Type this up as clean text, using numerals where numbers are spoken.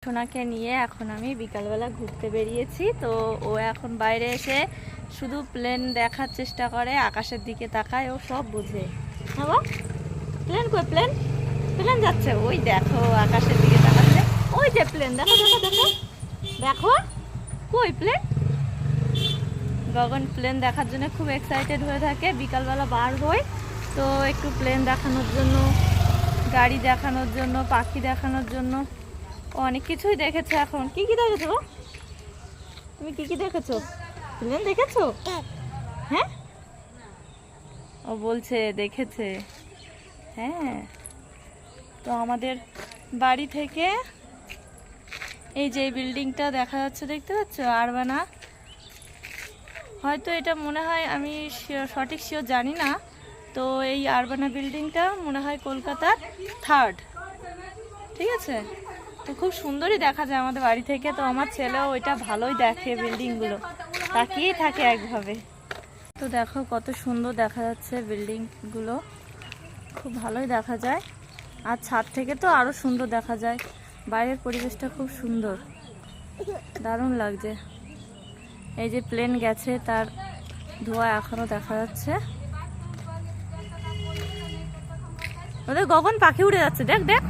সোনাকে নিয়ে এখন আমি বিকালবেলা ঘুরতে বেরিয়েছি। তো ও এখন বাইরে এসে শুধু প্লেন দেখার চেষ্টা করে, আকাশের দিকে তাকায়, ও সব বুঝে। হ্যাঁ, প্লেন কই? প্লেন প্লেন যাচ্ছে, ওই দেখো আকাশের দিকে তাকাচ্ছে, ওই যে প্লেন, দেখো দেখো দেখো দেখো, কই প্লেন? গগন প্লেন দেখার জন্য খুব এক্সাইটেড হয়ে থাকে। বিকালবেলা বার হয় তো একটু প্লেন দেখানোর জন্য, গাড়ি দেখানোর জন্য, পাখি দেখানোর জন্য। অনেক কিছুই দেখেছে। এখন কি কি দেখেছো? তুমি কি কি দেখেছো? প্লেন দেখেছো? হ্যাঁ, ও বলছে দেখেছে। হ্যাঁ, তো আমাদের বাড়ি থেকে এই যে বিল্ডিংটা দেখা যাচ্ছে, দেখতে পাচ্ছ, আরবানা। হয়তো এটা মনে হয়, আমি সঠিক শিওর জানি না, তো এই আরবানা বিল্ডিংটা মনে হয় কলকাতার 3rd, ঠিক আছে? তো খুব সুন্দরই দেখা যায় আমাদের বাড়ি থেকে। তো আমার ছেলেও ওইটা ভালোই দেখে, বিল্ডিংগুলো তাকিয়েই থাকে একভাবে। তো দেখো কত সুন্দর দেখা যাচ্ছে বিল্ডিংগুলো, খুব ভালোই দেখা যায়। আর ছাদ থেকে তো আরও সুন্দর দেখা যায়। বাইরের পরিবেশটা খুব সুন্দর, দারুণ লাগছে। এই যে প্লেন গেছে, তার ধোঁয়া এখনো দেখা যাচ্ছে। ওদের গগন পাখি উড়ে যাচ্ছে, দেখ দেখ।